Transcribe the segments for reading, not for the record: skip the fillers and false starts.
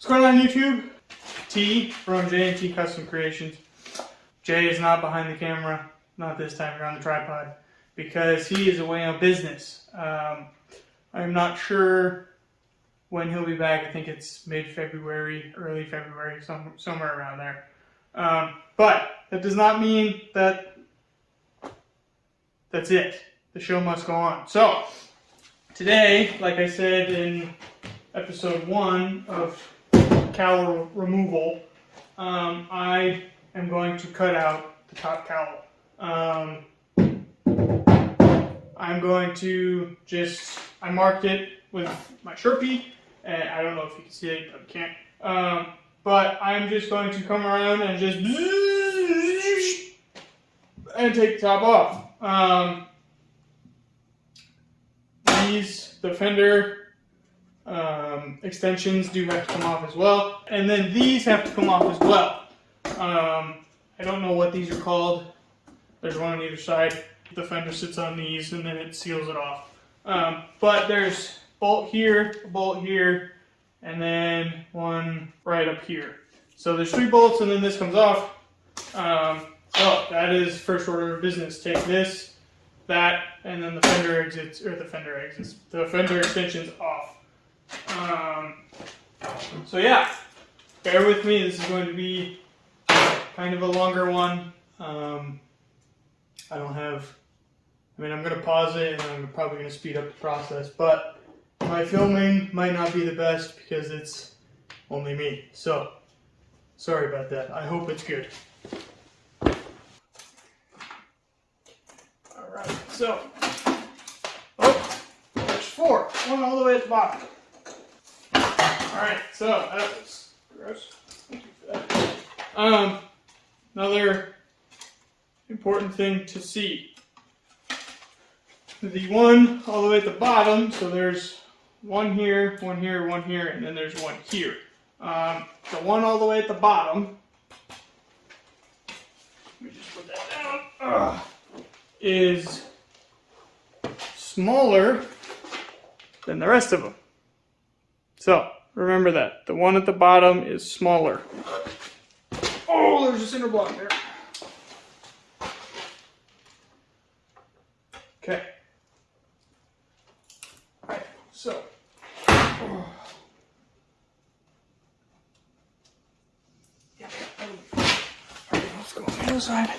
going on YouTube? T from J&T Custom Creations. Jay is not behind the camera, not this time around the tripod, because he is away on business. I'm not sure when he'll be back. I think it's mid-February, early February, somewhere around there. But that does not mean that that's it. The show must go on. So, today, like I said in episode 1 of cowl removal, I am going to cut out the top cowl. I'm going to I marked it with my Sharpie, and I don't know if you can see it, but you can't. But I'm just going to come around and just and take the top off. The fender extensions do have to come off as well, and then these have to come off as well. I don't know what these are called. There's one on either side. The fender sits on these, and then it seals it off. But there's a bolt here, and then one right up here. So there's 3 bolts, and then this comes off. So that is first order of business. Take this, that, and then the fender extensions off. So yeah, bear with me. This is going to be kind of a longer one. I'm going to pause it, and I'm probably going to speed up the process, but my filming might not be the best because it's only me. So, sorry about that. I hope it's good. Alright, so, there's 4. One all the way at the bottom. Alright, so, that was gross. Thank you for that. Another important thing to see. The one all the way at the bottom, so there's one here, one here, one here, and then there's one here. The one all the way at the bottom, let me just put that down, is smaller than the rest of them. So, remember that. The one at the bottom is smaller. Oh, there's a cinder block there. Okay. Alright, so. Yeah. Alright, let's go on the other side.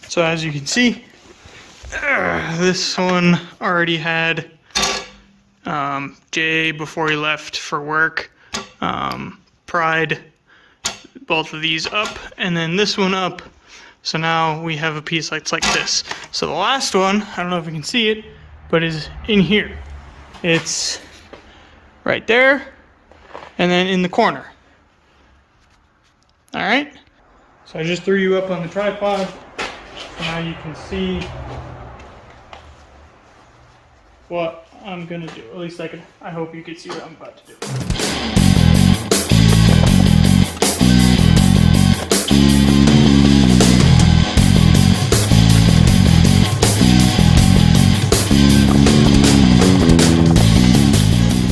So as you can see, this one already had Jay, before he left for work, pried both of these up, and then this one up. So now we have a piece that's like this. So the last one, I don't know if you can see it, but is in here. It's right there, and then in the corner. All right. So I just threw you up on the tripod. Now you can see what I'm gonna do. At least I hope you can see what I'm about to do.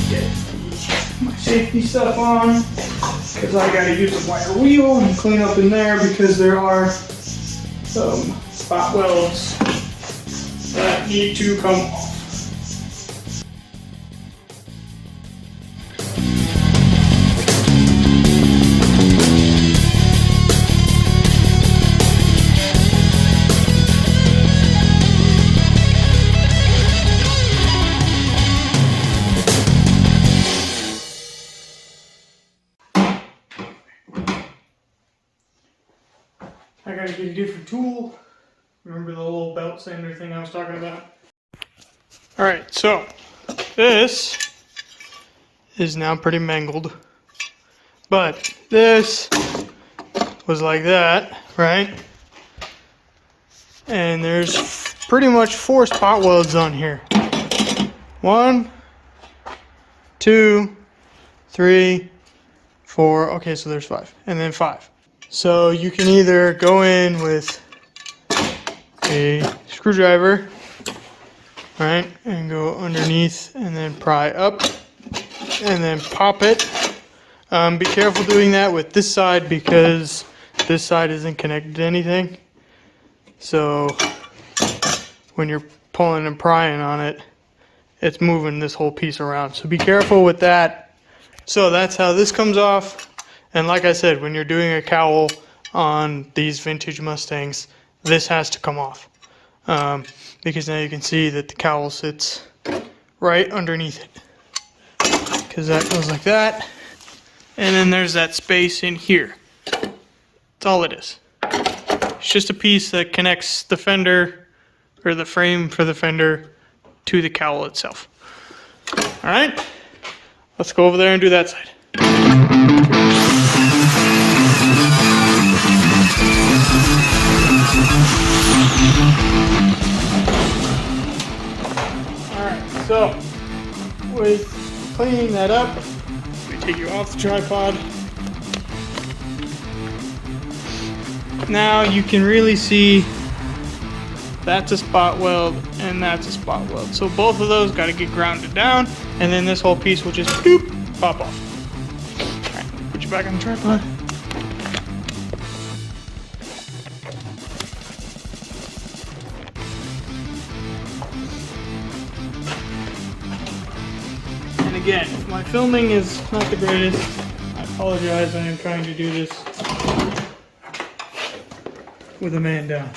Get my safety stuff on, because I gotta use a wire wheel and clean up in there because there are some spot welds that need to come off. I gotta get a different tool. Remember the little belt sander thing I was talking about? Alright, so this is now pretty mangled. But this was like that, right? And there's pretty much 4 spot welds on here. 1, 2, 3, 4. Okay, so there's 5. And then 5. So you can either go in with a screwdriver, right, and go underneath and then pry up and then pop it. Be careful doing that with this side because this side isn't connected to anything. So when you're pulling and prying on it, it's moving this whole piece around. So be careful with that. So that's how this comes off. And like I said, when you're doing a cowl on these vintage Mustangs, this has to come off. Because now you can see that the cowl sits right underneath it. Because that goes like that. And then there's that space in here. That's all it is. It's just a piece that connects the fender, or the frame for the fender, to the cowl itself. All right, let's go over there and do that side. All right, so with cleaning that up, we take you off the tripod. Now you can really see that's a spot weld and that's a spot weld. So both of those got to get grounded down, and then this whole piece will just boop, pop off. All right, put you back on the tripod. And again, if my filming is not the greatest, I apologize. I am trying to do this with a man down.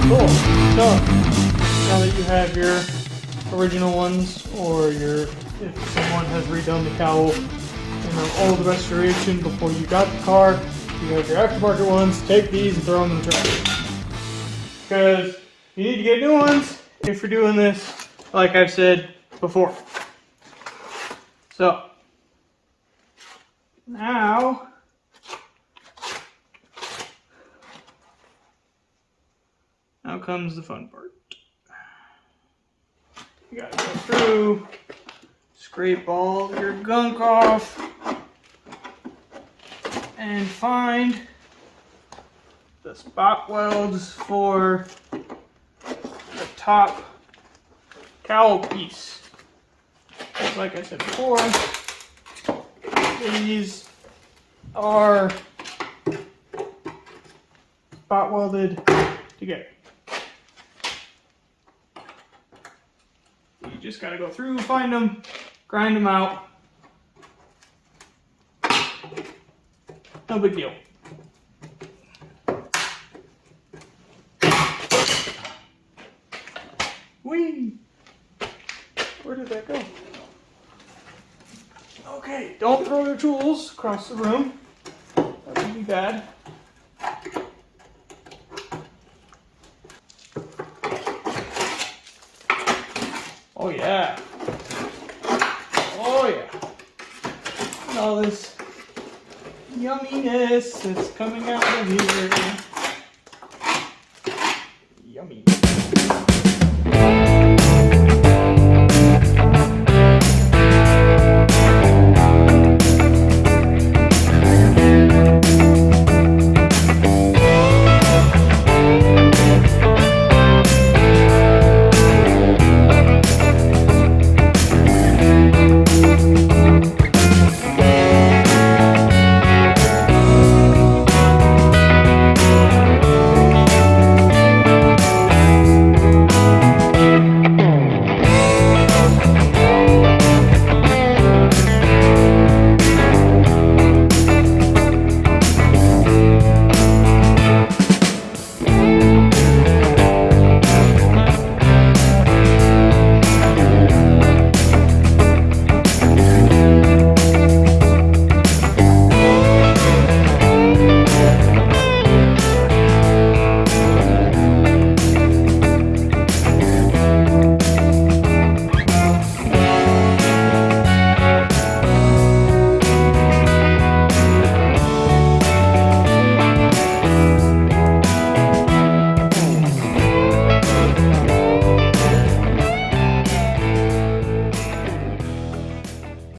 Cool. So now that you have your original ones, or if someone has redone the cowl and all the restoration before you got the car, you have your aftermarket ones, take these and throw them in the trash. Because you need to get new ones if you're doing this, like I've said before. So now comes the fun part. You gotta go through, scrape all your gunk off, and find the spot welds for the top cowl piece. Just like I said before, these are spot welded together. You just gotta go through, find them, grind them out. No big deal. Whee! Where did that go? Okay, don't throw your tools across the room. That would be bad. Oh yeah. Oh yeah. And all this yumminess that's coming out of here.